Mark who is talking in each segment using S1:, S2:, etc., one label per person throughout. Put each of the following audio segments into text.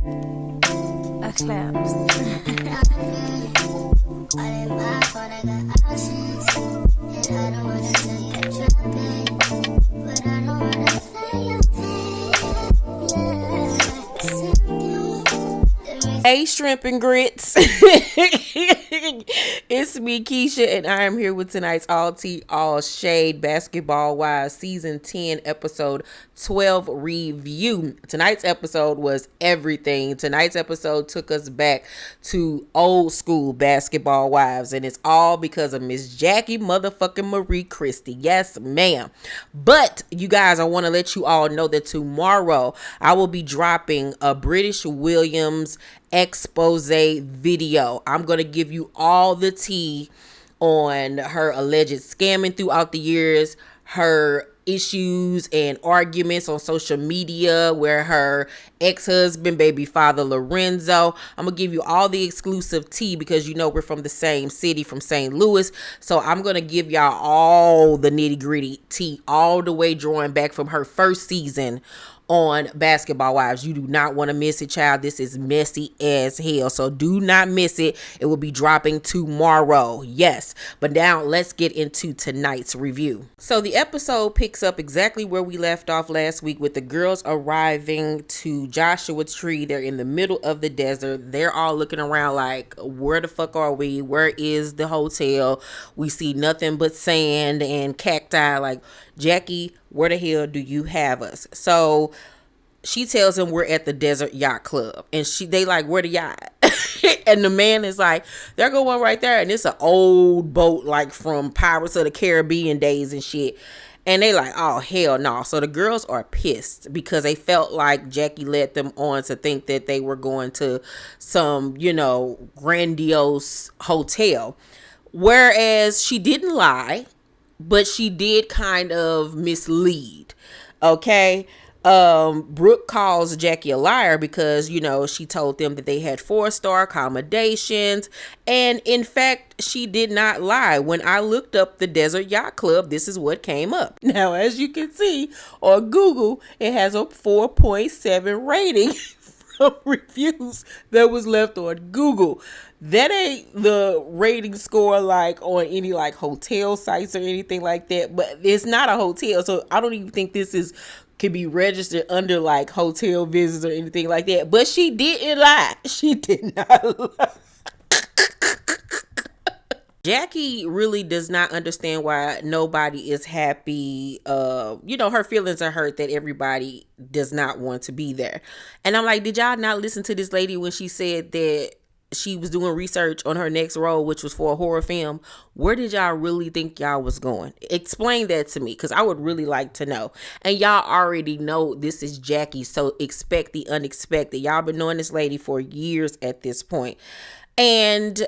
S1: A claps. Hey, shrimp and grits. It's me, Keisha, and I am here with tonight's All Tea, All Shade Basketball Wives Season 10, Episode 12 review. Tonight's episode was everything. Tonight's episode took us back to old school Basketball Wives, and it's all because of Miss Jackie motherfucking Marie Christie. Yes, ma'am. But, you guys, I want to let you all know that tomorrow I will be dropping a British Williams expose video. I'm going to give you all the tea on her alleged scamming throughout the years, her issues and arguments on social media where her ex-husband, baby father Lorenzo. I'm gonna give you all the exclusive tea because you know we're from the same city, from St. Louis. So I'm gonna give y'all all the nitty-gritty tea, all the way drawing back from her first season on Basketball Wives. You do not want to miss it, child. This is messy as hell, so do not miss it. It will be dropping tomorrow. Yes, but now let's get into tonight's review. So the episode picks up exactly where we left off last week with the girls arriving to Joshua Tree. They're in the middle of the desert. They're all looking around like, where the fuck are we? Where is the hotel? We see nothing but sand and cacti. Like, Jackie, where the hell do you have us? So she tells him we're at the Desert Yacht Club, and they like, where the yacht? And the man is like, they're going right there, and it's an old boat like from Pirates of the Caribbean days and shit. And they like, oh hell no. So the girls are pissed because they felt like Jackie led them on to think that they were going to some, grandiose hotel, whereas she didn't lie, but she did kind of mislead. Okay. Brooke calls Jackie a liar because, she told them that they had 4-star accommodations. And in fact, she did not lie. When I looked up the Desert Yacht Club, this is what came up. Now, as you can see on Google, it has a 4.7 rating from reviews that was left on Google. That ain't the rating score like on any like hotel sites or anything like that, but it's not a hotel, so I don't even think this can be registered under like hotel visits or anything like that. But she didn't lie. She did not lie. Jackie really does not understand why nobody is happy. Her feelings are hurt that everybody does not want to be there. And I'm like, did y'all not listen to this lady when she said that she was doing research on her next role, which was for a horror film? Where did y'all really think y'all was going? Explain that to me, because I would really like to know. And y'all already know this is Jackie, so expect the unexpected. Y'all been knowing this lady for years at this point. And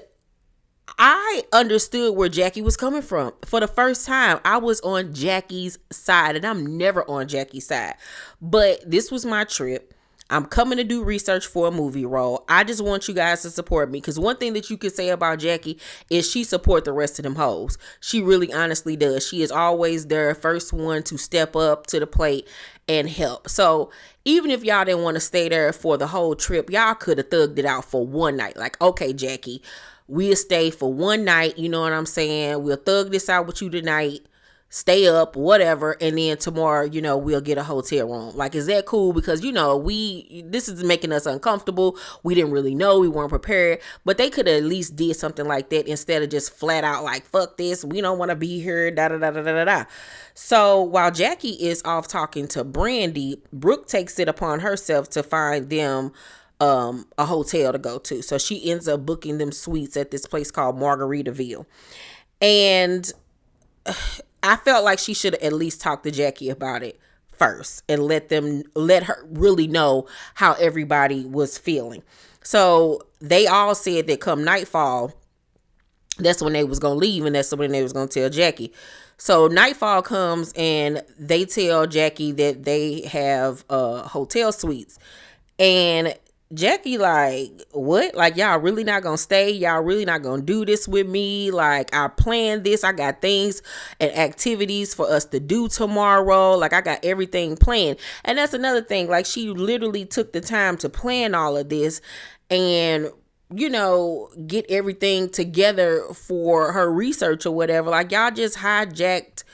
S1: I understood where Jackie was coming from. For the first time, I was on Jackie's side, and I'm never on Jackie's side. But this was my trip. I'm coming to do research for a movie role. I just want you guys to support me, because one thing that you can say about Jackie is she support the rest of them hoes. She really honestly does. She is always their first one to step up to the plate and help. So even if y'all didn't want to stay there for the whole trip, y'all could have thugged it out for one night. Like, okay, Jackie, we'll stay for one night. You know what I'm saying? We'll thug this out with you tonight. Stay up, whatever, and then tomorrow, we'll get a hotel room. Like, is that cool? Because, this is making us uncomfortable. We didn't really know. We weren't prepared. But they could have at least did something like that instead of just flat out like, fuck this. We don't want to be here, da-da-da-da-da-da. So while Jackie is off talking to Brandi, Brooke takes it upon herself to find them a hotel to go to. So she ends up booking them suites at this place called Margaritaville. And I felt like she should have at least talked to Jackie about it first and let her really know how everybody was feeling. So they all said that come nightfall, that's when they was going to leave, and that's when they was going to tell Jackie. So nightfall comes and they tell Jackie that they have hotel suites. And Jackie like, what? Like, y'all really not gonna stay? Y'all really not gonna do this with me? Like, I planned this. I got things and activities for us to do tomorrow. Like, I got everything planned. And that's another thing. Like, she literally took the time to plan all of this and, you know, get everything together for her research or whatever. Like, y'all just hijacked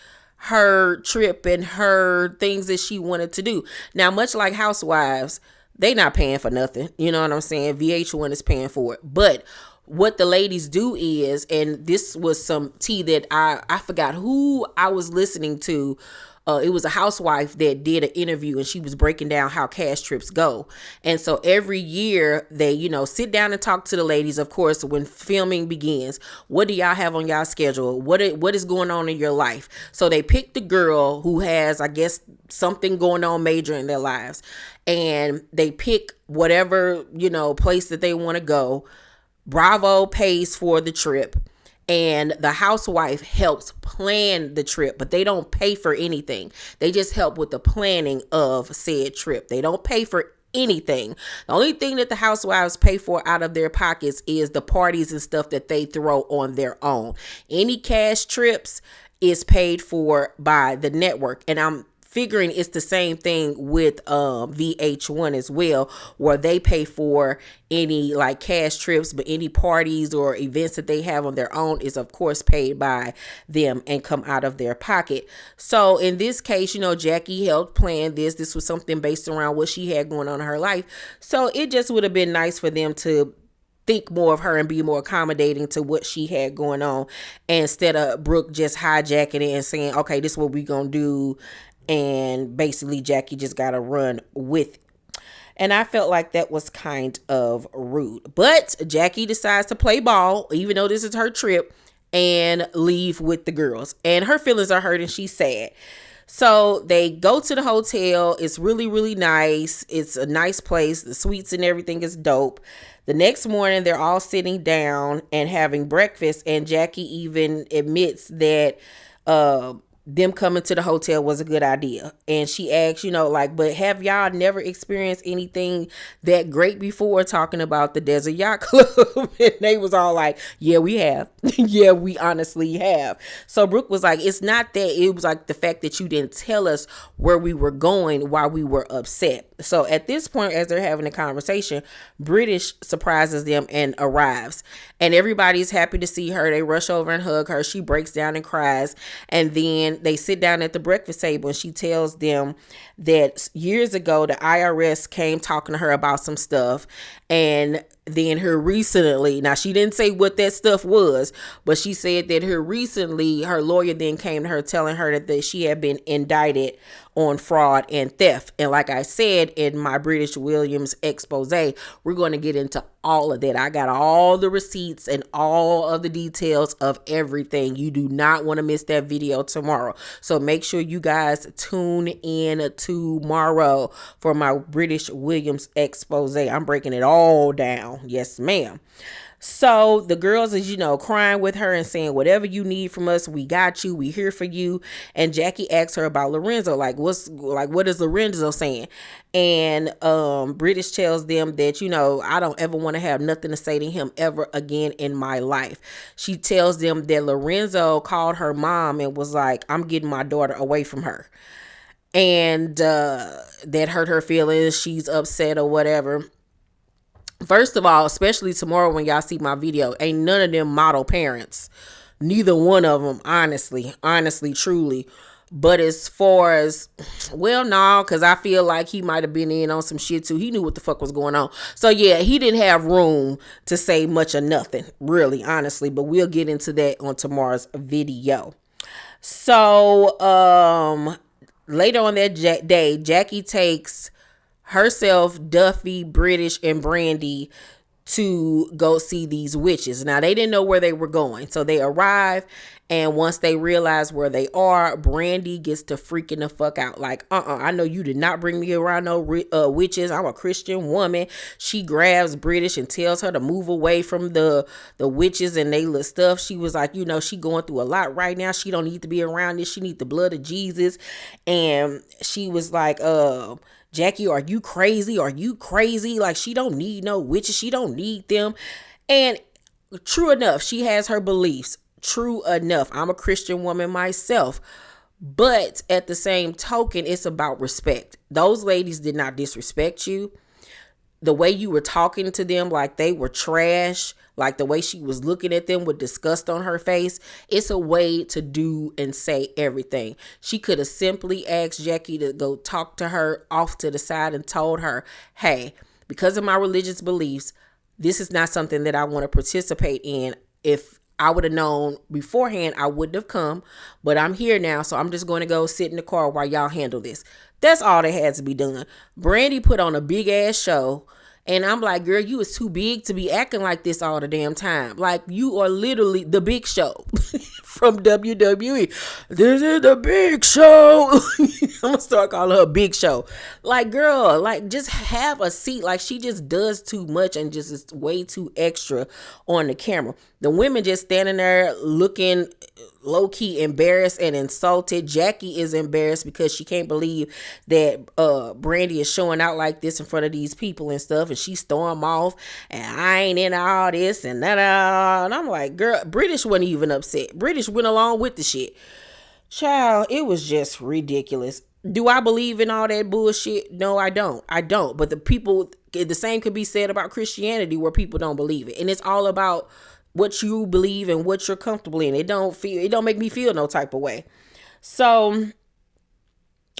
S1: her trip and her things that she wanted to do. Now, much like Housewives, they not paying for nothing. You know what I'm saying? VH1 is paying for it. But what the ladies do is, and this was some tea that I forgot who I was listening to. It was a housewife that did an interview and she was breaking down how cash trips go. And so every year they, you know, sit down and talk to the ladies. Of course, when filming begins, what do y'all have on y'all schedule? What is going on in your life? So they pick the girl who has, I guess, something going on major in their lives. And they pick whatever, you know, place that they want to go. Bravo pays for the trip. And the housewife helps plan the trip, but they don't pay for anything. They just help with the planning of said trip. They don't pay for anything. The only thing that the housewives pay for out of their pockets is the parties and stuff that they throw on their own. Any cash trips is paid for by the network. And I'm figuring it's the same thing with VH1 as well, where they pay for any like cash trips, but any parties or events that they have on their own is of course paid by them and come out of their pocket. So in this case, you know, Jackie helped plan this. This was something based around what she had going on in her life. So it just would have been nice for them to think more of her and be more accommodating to what she had going on, instead of Brooke just hijacking it and saying, okay, this is what we gonna do. And basically Jackie just got to run with it. And I felt like that was kind of rude. But Jackie decides to play ball, even though this is her trip, and leave with the girls. And her feelings are hurt and she's sad. So they go to the hotel. It's really, really nice. It's a nice place. The suites and everything is dope. The next morning, they're all sitting down and having breakfast. And Jackie even admits that them coming to the hotel was a good idea. And she asked, you know, like, but have y'all never experienced anything that great before, talking about the Desert Yacht Club? And they was all like, yeah, we have. Yeah, we honestly have. So Brooke was like, it's not that. It was like the fact that you didn't tell us where we were going while we were upset. So at this point, as they're having a conversation, British surprises them and arrives. And everybody's happy to see her. They rush over and hug her. She breaks down and cries. And then they sit down at the breakfast table and she tells them that years ago, the IRS came talking to her about some stuff. And then her recently, now she didn't say what that stuff was, but she said that her recently, her lawyer then came to her telling her that she had been indicted on fraud and theft. And like I said in my British Williams expose, we're going to get into all of that. I got all the receipts and all of the details of everything. You do not want to miss that video tomorrow. So make sure you guys tune in tomorrow for my British Williams expose. I'm breaking it all down. Yes, ma'am. So the girls is, you know, crying with her and saying, whatever you need from us, we got you. We here for you. And Jackie asks her about Lorenzo. What is Lorenzo saying? And British tells them that, you know, I don't ever want to have nothing to say to him ever again in my life. She tells them that Lorenzo called her mom and was like, I'm getting my daughter away from her. And that hurt her feelings. She's upset or whatever. First of all, especially tomorrow when y'all see my video, ain't none of them model parents. Neither one of them, honestly, truly. But as far as, well, no, because I feel like he might have been in on some shit too. He knew what the fuck was going on. So yeah, he didn't have room to say much or nothing, really, honestly. But we'll get into that on tomorrow's video. So later on that day, Jackie takes herself, Duffy, British, and Brandi to go see these witches. Now, they didn't know where they were going. So they arrive, and once they realize where they are, Brandi gets to freaking the fuck out. Like, I know you did not bring me around no witches. I'm a Christian woman. She grabs British and tells her to move away from the witches and they little stuff. She was like, you know, she going through a lot right now. She don't need to be around this. She need the blood of Jesus. And she was like, Jackie, are you crazy? Are you crazy? Like, she don't need no witches. She don't need them. And true enough, she has her beliefs. True enough. I'm a Christian woman myself. But at the same token, it's about respect. Those ladies did not disrespect you. The way you were talking to them like they were trash, like the way she was looking at them with disgust on her face, it's a way to do and say everything. She could have simply asked Jackie to go talk to her off to the side and told her, hey, because of my religious beliefs, this is not something that I want to participate in. If I would have known beforehand, I wouldn't have come, but I'm here now, so I'm just going to go sit in the car while y'all handle this. That's all that had to be done. Brandi put on a big ass show, and I'm like, girl, you is too big to be acting like this all the damn time. Like, you are literally the big show from WWE. This is the big show. I'm gonna start calling her Big Show. Like, girl, like, just have a seat. Like, she just does too much and just is way too extra on the camera. The women just standing there looking low-key embarrassed and insulted. Jackie is embarrassed because she can't believe that Brandi is showing out like this in front of these people and stuff, and she storm off and I ain't in all this and that. And I'm like, girl, British wasn't even upset. British went along with the shit. Child, it was just ridiculous. Do I believe in all that bullshit? No, I don't. But the same could be said about Christianity, where people don't believe it. And it's all about what you believe and what you're comfortable in. It don't make me feel no type of way. So,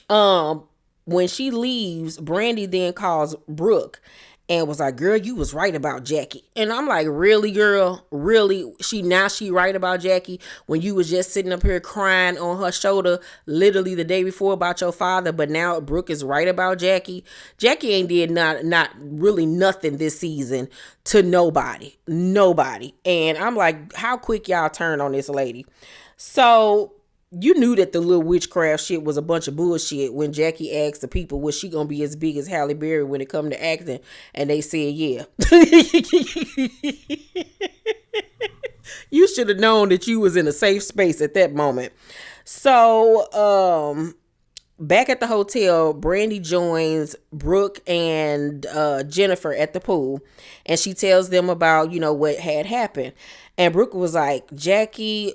S1: when she leaves, Brandi then calls Brooke and was like, girl, you was right about Jackie. And I'm like, really, girl? Really? She right about Jackie when you was just sitting up here crying on her shoulder literally the day before about your father, but now Brooke is right about Jackie. Jackie ain't did not really nothing this season to nobody. And I'm like, how quick y'all turn on this lady? So you knew that the little witchcraft shit was a bunch of bullshit when Jackie asked the people, was she gonna be as big as Halle Berry when it come to acting? And they said, yeah. You should have known that you was in a safe space at that moment. So, back at the hotel, Brandi joins Brooke and Jennifer at the pool, and she tells them about, what had happened. And Brooke was like, Jackie,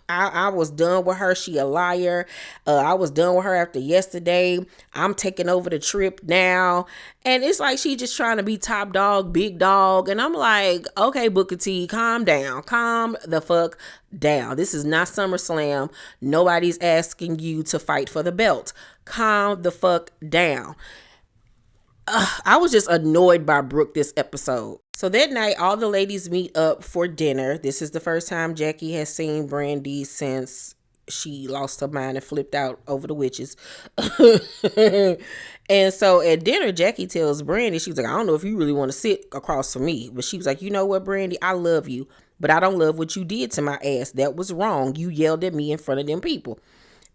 S1: I was done with her. She a liar. I was done with her after yesterday. I'm taking over the trip now. And it's like she just trying to be top dog, big dog. And I'm like, okay, Booker T, calm down. Calm the fuck down. This is not SummerSlam. Nobody's asking you to fight for the belt. Calm the fuck down. I was just annoyed by Brooke this episode. So that night, all the ladies meet up for dinner. This is the first time Jackie has seen Brandi since she lost her mind and flipped out over the witches. And so at dinner, Jackie tells Brandi, she was like, I don't know if you really want to sit across from me. But she was like, you know what, Brandi, I love you, but I don't love what you did to my ass. That was wrong. You yelled at me in front of them people.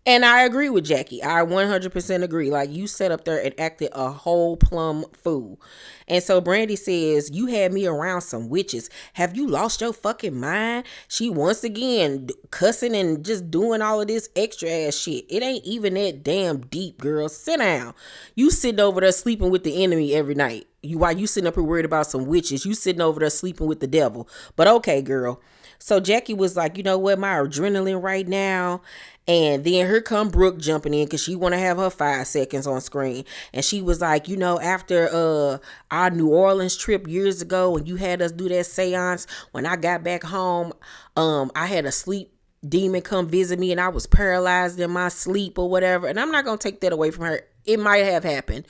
S1: And I agree with Jackie. I 100% agree. Like, you sat up there and acted a whole plumb fool. And so Brandi says, you had me around some witches. Have you lost your fucking mind? She once again cussing and just doing all of this extra ass shit. It ain't even that damn deep, girl. Sit down. You sitting over there sleeping with the enemy every night. While you sitting up here worried about some witches, you sitting over there sleeping with the devil. But okay, girl. So Jackie was like, you know what, my adrenaline right now. And then here come Brooke jumping in because she want to have her 5 seconds on screen. And she was like, after our New Orleans trip years ago when you had us do that seance, when I got back home, I had a sleep demon come visit me and I was paralyzed in my sleep or whatever. And I'm not going to take that away from her. It might have happened.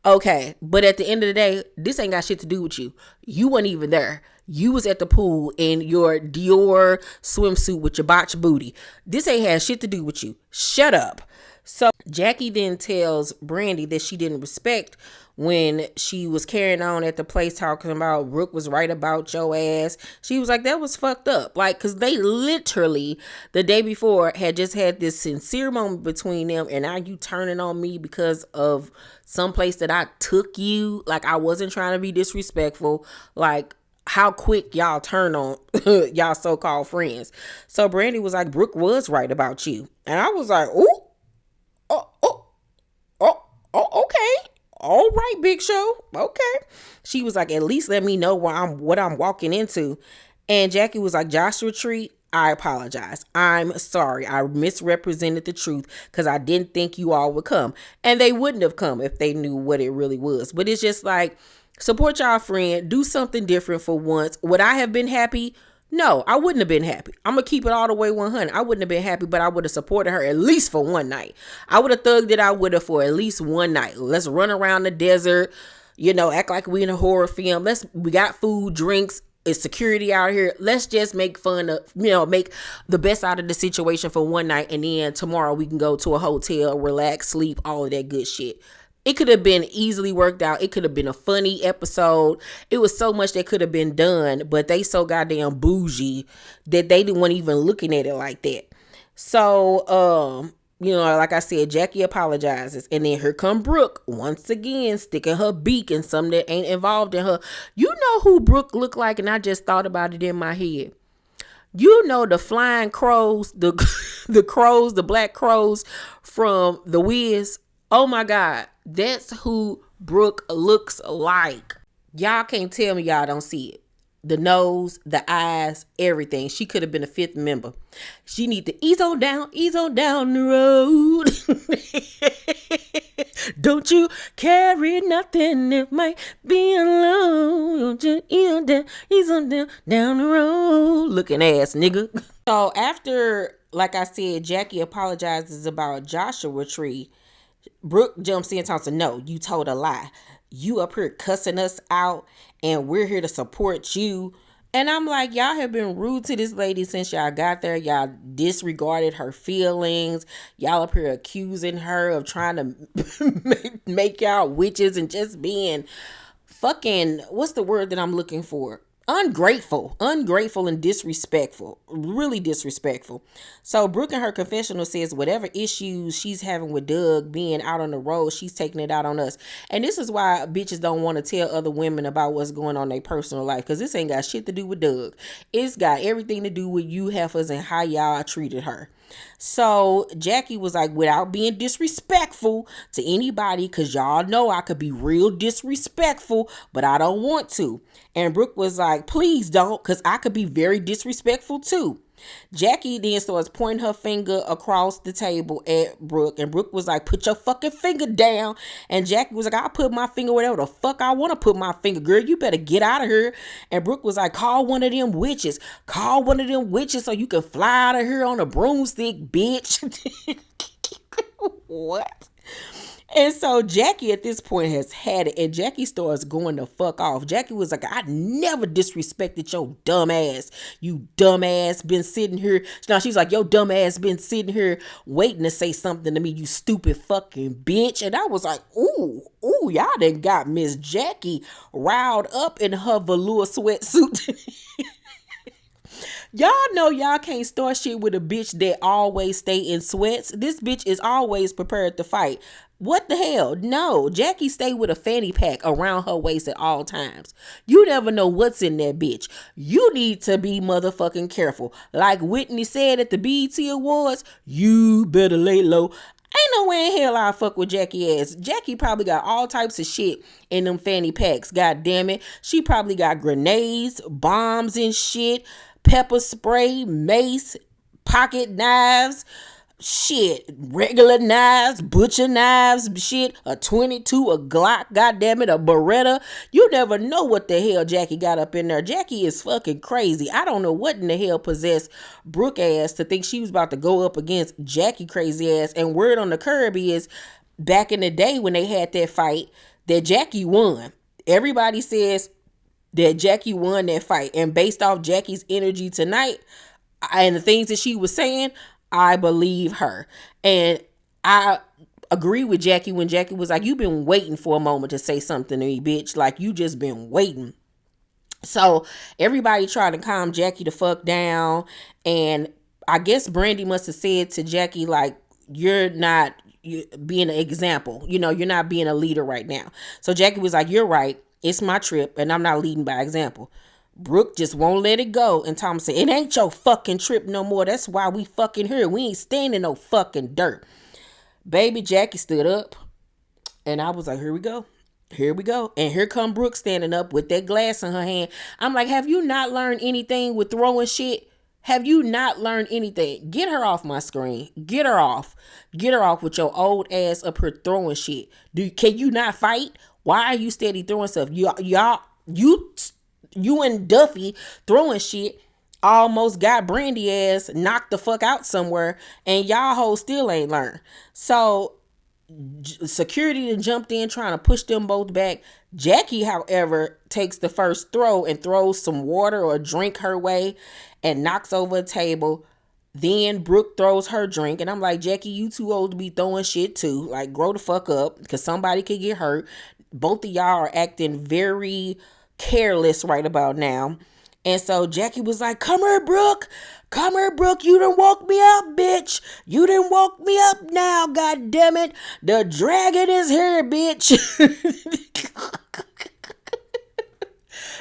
S1: Okay. But at the end of the day, this ain't got shit to do with you. You weren't even there. You was at the pool in your Dior swimsuit with your botched booty. This ain't had shit to do with you. Shut up. So Jackie then tells Brandi that she didn't respect when she was carrying on at the place talking about Brooke was right about your ass. She was like, that was fucked up. Like, because they literally the day before had just had this sincere moment between them. And now you turning on me because of some place that I took you. Like, I wasn't trying to be disrespectful. Like, how quick y'all turn on y'all so-called friends. So Brandi was like, Brooke was right about you. And I was like, okay. all right, Big Show. Okay. She was like, at least let me know what I'm walking into. And Jackie was like, Joshua Tree, I apologize. I'm sorry. I misrepresented the truth because I didn't think you all would come. And they wouldn't have come if they knew what it really was. But it's just like, support y'all friend. Do something different for once. Would I have been happy? No, I wouldn't have been happy. I'm going to keep it all the way 100. I wouldn't have been happy, but I would have supported her at least for one night. I would have thugged it out with her for at least one night. Let's run around the desert, act like we in a horror film. We got food, drinks, it's security out here. Let's just make fun of, make the best out of the situation for one night. And then tomorrow we can go to a hotel, relax, sleep, all of that good shit. It could have been easily worked out. It could have been a funny episode. It was so much that could have been done, but they so goddamn bougie that they didn't want even looking at it like that. So, like I said, Jackie apologizes. And then here come Brooke once again, sticking her beak in something that ain't involved in her. You know who Brooke looked like? And I just thought about it in my head. The flying crows, the crows, the black crows from The Wiz. Oh my God. That's who Brooke looks like. Y'all can't tell me y'all don't see it. The nose, the eyes, everything. She could have been a fifth member. She need to ease on down the road. Don't you carry nothing, it might be alone. Don't you ease on down the road. Looking ass nigga. So after, like I said, Jackie apologizes about Joshua Tree, Brooke jumps in and talks, no, you told a lie. You up here cussing us out and we're here to support you. And I'm like, y'all have been rude to this lady since y'all got there. Y'all disregarded her feelings. Y'all up here accusing her of trying to make y'all witches and just being fucking, what's the word that I'm looking for? Ungrateful and disrespectful, really disrespectful. So Brooke in her confessional says whatever issues she's having with Doug being out on the road, she's taking it out on us. And this is why bitches don't want to tell other women about what's going on in their personal life, because this ain't got shit to do with Doug. It's got everything to do with you heifers and how y'all treated her. So Jackie was like, without being disrespectful to anybody, because y'all know I could be real disrespectful, but I don't want to. And Brooke was like, please don't, because I could be very disrespectful too. Jackie then starts pointing her finger across the table at Brooke, and Brooke was like, put your fucking finger down. And Jackie was like, I'll put my finger wherever the fuck I want to put my finger. Girl, you better get out of here. And Brooke was like, call one of them witches so you can fly out of here on a broomstick, bitch. What? And so Jackie at this point has had it, and Jackie starts going the fuck off. Jackie was like, I never disrespected your dumb ass. You dumb ass been sitting here. Now she's like, your dumb ass been sitting here waiting to say something to me, you stupid fucking bitch. And I was like, ooh, y'all done got Miss Jackie riled up in her velour sweatsuit. Y'all know y'all can't start shit with a bitch that always stay in sweats. This bitch is always prepared to fight. What the hell? No, Jackie stay with a fanny pack around her waist at all times. You never know what's in that bitch. You need to be motherfucking careful. Like Whitney said at the BET Awards, you better lay low. Ain't no way in hell I fuck with Jackie ass. Jackie probably got all types of shit in them fanny packs. God damn it. She probably got grenades, bombs and shit, pepper spray, mace, pocket knives, shit, regular knives, butcher knives, shit, a 22, a Glock, goddamn it, a Beretta. You never know what the hell Jackie got up in there. Jackie is fucking crazy. I don't know what in the hell possessed Brooke ass to think she was about to go up against Jackie crazy ass. And word on the curb is, back in the day when they had that fight, that Jackie won. Everybody says that Jackie won that fight. And based off Jackie's energy tonight and the things that she was saying, I believe her. And I agree with Jackie when Jackie was like, you've been waiting for a moment to say something to me, bitch. Like, you just been waiting. So everybody tried to calm Jackie the fuck down. And I guess Brandi must have said to Jackie, like, you're being an example. You're not being a leader right now. So Jackie was like, you're right. It's my trip and I'm not leading by example. Brooke just won't let it go. And Tom said, it ain't your fucking trip no more. That's why we fucking here. We ain't standing no fucking dirt. Baby Jackie stood up. And I was like, here we go. Here we go. And here come Brooke standing up with that glass in her hand. I'm like, have you not learned anything with throwing shit? Have you not learned anything? Get her off my screen. Get her off. Get her off with your old ass up here throwing shit. Can you not fight? Why are you steady throwing stuff? You and Duffy throwing shit almost got Brandi ass knocked the fuck out somewhere, and y'all hoes still ain't learned. So security then jumped in trying to push them both back. Jackie, however, takes the first throw and throws some water or drink her way and knocks over a table. Then Brooke throws her drink, and I'm like, Jackie, you too old to be throwing shit too. Like, grow the fuck up, because somebody could get hurt. Both of y'all are acting very careless right about now. And so Jackie was like, come here, Brooke. Come here, Brooke. You done woke me up, bitch. You done woke me up now, god damn it. The dragon is here, bitch.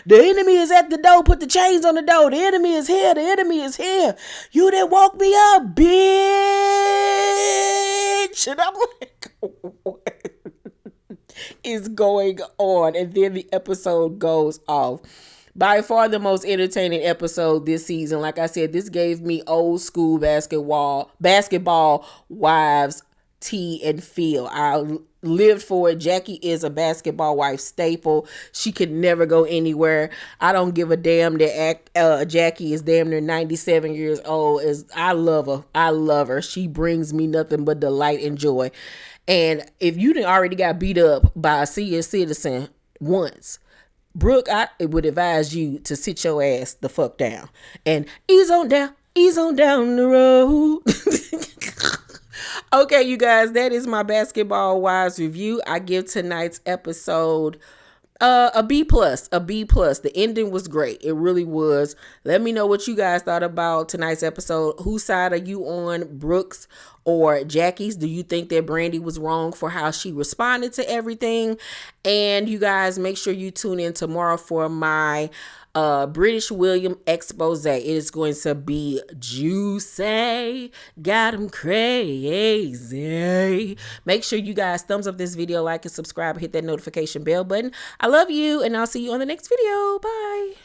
S1: The enemy is at the door. Put the chains on the door. The enemy is here. The enemy is here. You done woke me up, bitch. And I'm like, what is going on? And then the episode goes off. By far the most entertaining episode this season. Like I said, this gave me old school basketball wives tea and feel. I lived for it. Jackie is a basketball wife staple. She could never go anywhere. I don't give a damn that Jackie is damn near 97 years old. I love her. I love her. She brings me nothing but delight and joy. And if you done already got beat up by a senior citizen once, Brooke, I would advise you to sit your ass the fuck down and ease on down the road. Okay, you guys, that is my Basketball Wives review. I give tonight's episode a B+. The ending was great. It really was. Let me know what you guys thought about tonight's episode. Whose side are you on, Brooke's or Jackie's? Do you think that Brandi was wrong for how she responded to everything? And you guys, make sure you tune in tomorrow for my British William expose. It is going to be juicy. Got him crazy. Make sure you guys thumbs up this video, like and subscribe, hit that notification bell button. I love you, and I'll see you on the next video. Bye.